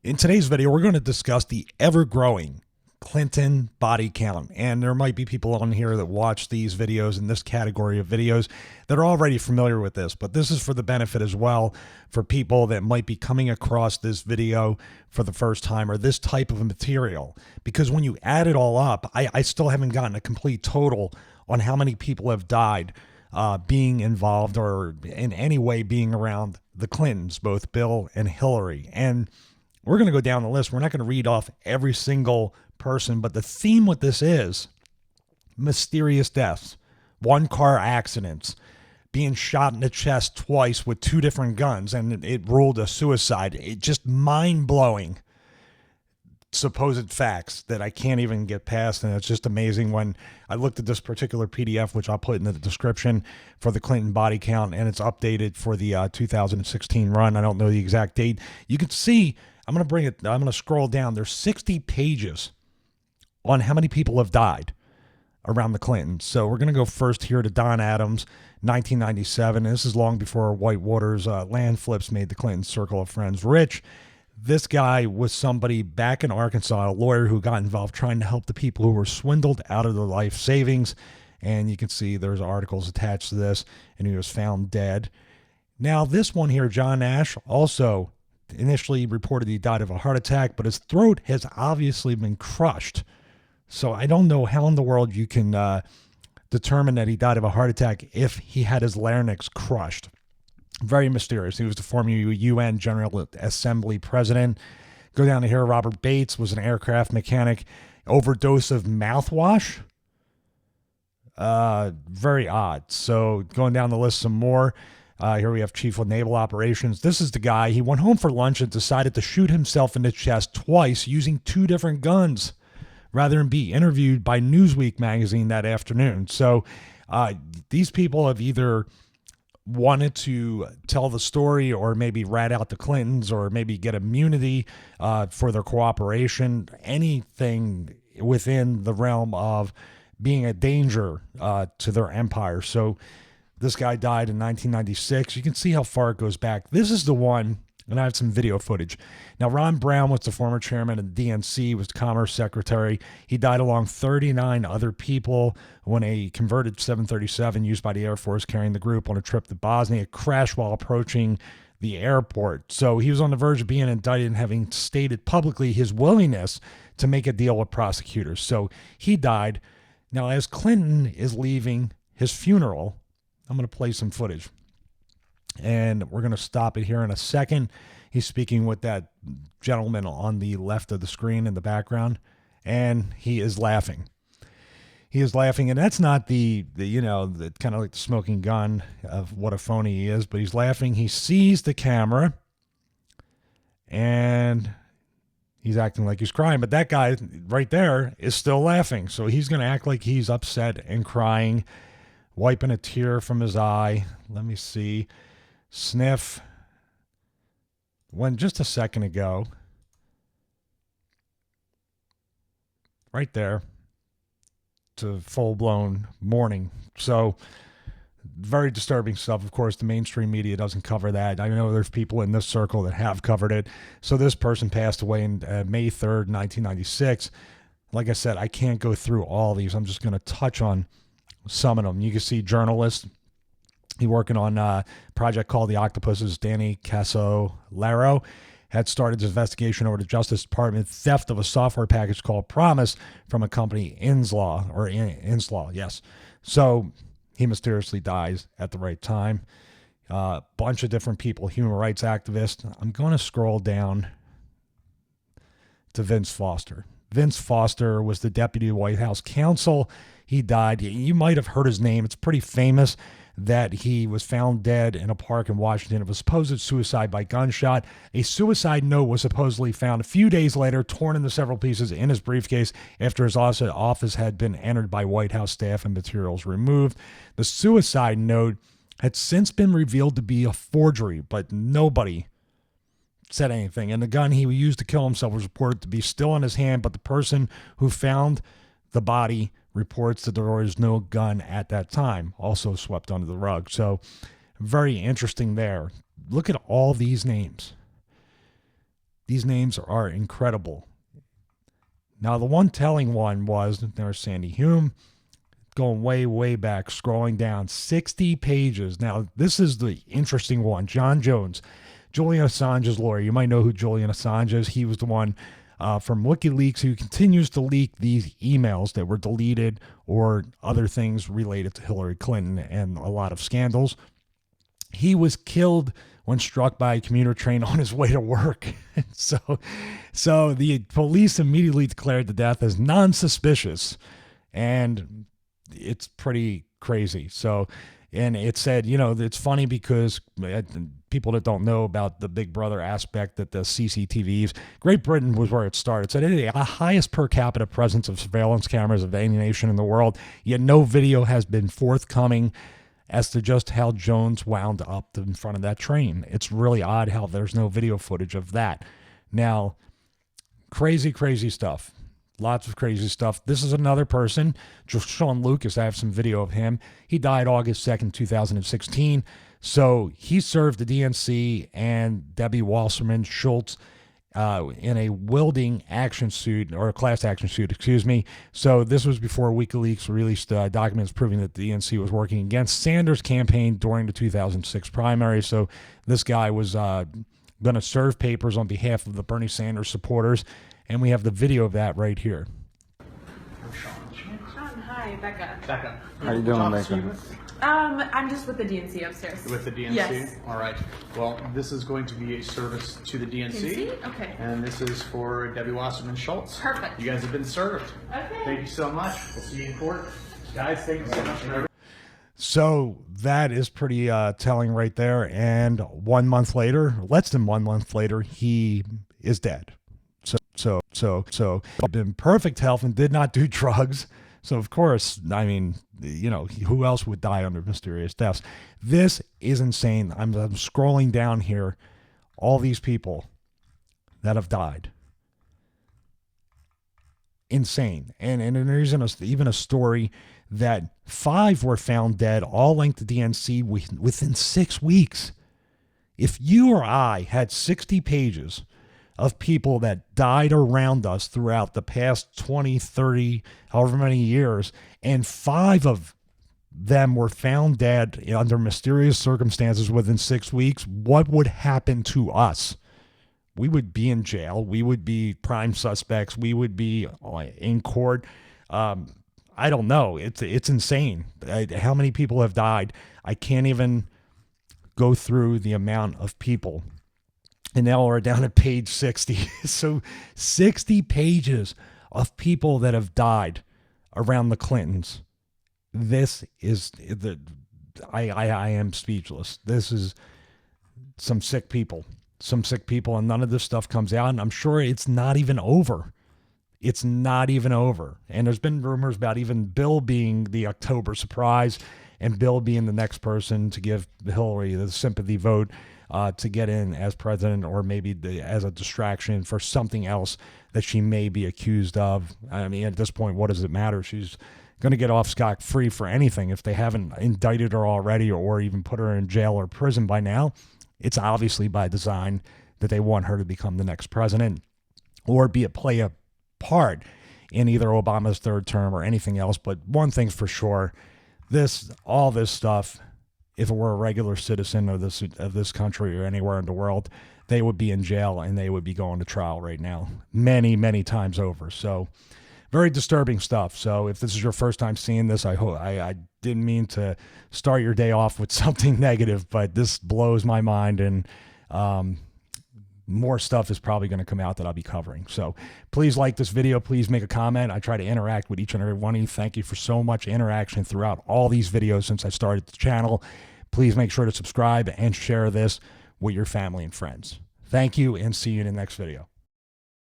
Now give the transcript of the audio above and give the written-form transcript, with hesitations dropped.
In today's video, we're going to discuss the ever-growing Clinton body count. And there might be people on here that watch these videos in this category of videos that are already familiar with this, but this is for the benefit as well for people that might be coming across this video for the first time or this type of material. Because when you add it all up, I still haven't gotten a complete total on how many people have died being involved or in any way being around the Clintons, both Bill and Hillary. And we're going to go down the list. We're not going to read off every single person, but the theme with this is mysterious deaths, one car accidents, being shot in the chest twice with two different guns, and it ruled a suicide. It just mind-blowing supposed facts that I can't even get past, and it's just amazing. When I looked at this particular PDF, which I'll put in the description, for the Clinton body count, and it's updated for the 2016 run. I don't know the exact date. You can see, I'm going to scroll down. There's 60 pages on how many people have died around the Clintons. So we're going to go first here to Don Adams, 1997. This is long before Whitewater's land flips made the Clinton circle of friends rich. This guy was somebody back in Arkansas, a lawyer who got involved trying to help the people who were swindled out of their life savings. And you can see there's articles attached to this, and he was found dead. Now, this one here, John Nash, also initially reported he died of a heart attack, but his throat has obviously been crushed. So I don't know how in the world you can determine that he died of a heart attack if he had his larynx crushed. Very mysterious. He was the former UN General Assembly president. Go down to here. Robert Bates was an aircraft mechanic. Overdose of mouthwash. Very odd. So going down the list some more. Here we have Chief of Naval Operations. This is the guy. He went home for lunch and decided to shoot himself in the chest twice using two different guns rather than be interviewed by Newsweek magazine that afternoon. So these people have either wanted to tell the story or maybe rat out the Clintons or maybe get immunity for their cooperation, anything within the realm of being a danger to their empire. So this guy died in 1996. You can see how far it goes back. This is the one, and I have some video footage. Now, Ron Brown was the former chairman of the DNC, was the Commerce Secretary. He died along 39 other people when a converted 737 used by the Air Force carrying the group on a trip to Bosnia crashed while approaching the airport. So he was on the verge of being indicted and having stated publicly his willingness to make a deal with prosecutors. So he died. Now, as Clinton is leaving his funeral, I'm going to play some footage. And we're going to stop it here in a second. He's speaking with that gentleman on the left of the screen in the background, and he is laughing. He is laughing, and that's not the kind of like the smoking gun of what a phony he is, but he's laughing. He sees the camera, and he's acting like he's crying, but that guy right there is still laughing. So he's going to act like he's upset and crying, wiping a tear from his eye. Let me see. Sniff. When just a second ago, right there, to full-blown mourning. So very disturbing stuff. Of course, the mainstream media doesn't cover that. I know there's people in this circle that have covered it. So this person passed away in May 3rd, 1996. Like I said, I can't go through all these. I'm just going to touch on some of them. You can see journalist. He working on a project called The Octopuses. Danny Casolaro had started his investigation over the Justice Department theft of a software package called Promise from a company, Inslaw, yes. So he mysteriously dies at the right time. Bunch of different people, human rights activists. I'm going to scroll down to Vince Foster. Vince Foster was the deputy White House counsel. He died. You might have heard his name. It's pretty famous that he was found dead in a park in Washington of a supposed suicide by gunshot. A suicide note was supposedly found a few days later, torn into several pieces in his briefcase after his office had been entered by White House staff and materials removed. The suicide note had since been revealed to be a forgery, but nobody said anything. And the gun he used to kill himself was reported to be still in his hand, but the person who found the body reports that there was no gun at that time, also swept under the rug. So very interesting there. Look at all these names. These names are incredible. Now, the one telling one was, there's Sandy Hume, going way, way back, scrolling down 60 pages. Now, this is the interesting one. John Jones, Julian Assange's lawyer. You might know who Julian Assange is. He was the one from WikiLeaks who continues to leak these emails that were deleted or other things related to Hillary Clinton and a lot of scandals. He was killed when struck by a commuter train on his way to work. So the police immediately declared the death as non-suspicious, and it's pretty crazy. So, and it said, you know, it's funny because people that don't know about the Big Brother aspect that the CCTVs, Great Britain was where it started. It said it had the highest per capita presence of surveillance cameras of any nation in the world, yet no video has been forthcoming as to just how Jones wound up in front of that train. It's really odd how there's no video footage of that. Now, crazy, crazy stuff. Lots of crazy stuff. This is another person, Sean Lucas. I have some video of him. He died August 2nd, 2016. So he served the DNC and Debbie Wasserman Schultz in a wielding action suit, or a class action suit, excuse me. So this was before WikiLeaks released documents proving that the DNC was working against Sanders' campaign during the 2006 primary. So this guy was going to serve papers on behalf of the Bernie Sanders supporters, and we have the video of that right here. Sean, hi, Becca. Becca. How you doing, Becca? I'm just with the DNC upstairs. With the DNC? Yes. All right. Well, this is going to be a service to the DNC. DNC? Okay. And this is for Debbie Wasserman Schultz. Perfect. You guys have been served. Okay. Thank you so much. We'll see you in court. Guys, thank you so much for everything. So that is pretty telling right there. And 1 month later, less than 1 month later, he is dead. So in perfect health and did not do drugs. So of course, I mean, you know, who else would die under mysterious deaths? This is insane. I'm scrolling down here, all these people that have died. Insane. And there's even a story that 5 were found dead, all linked to DNC within 6 weeks. If you or I had 60 pages of people that died around us throughout the past 20, 30, however many years, and 5 of them were found dead under mysterious circumstances within 6 weeks, what would happen to us? We would be in jail. We would be prime suspects. We would be in court. I don't know. It's insane. How many people have died? I can't even go through the amount of people. And now we're down at page 60. So 60 pages of people that have died around the Clintons. This is I am speechless. This is some sick people, and none of this stuff comes out. And I'm sure it's not even over. It's not even over. And there's been rumors about even Bill being the October surprise and Bill being the next person to give Hillary the sympathy vote to get in as president, or maybe as a distraction for something else that she may be accused of. I mean, at this point, what does it matter? She's going to get off scot-free for anything. If they haven't indicted her already or even put her in jail or prison by now, it's obviously by design that they want her to become the next president or play a part in either Obama's third term or anything else. But one thing's for sure, all this stuff, if it were a regular citizen of this country or anywhere in the world, they would be in jail and they would be going to trial right now, many, many times over. So very disturbing stuff. So if this is your first time seeing this, I didn't mean to start your day off with something negative, but this blows my mind, and more stuff is probably going to come out that I'll be covering. So please like this video. Please make a comment. I try to interact with each and every one of you. Thank you for so much interaction throughout all these videos since I started the channel. Please make sure to subscribe and share this with your family and friends. Thank you, and see you in the next video.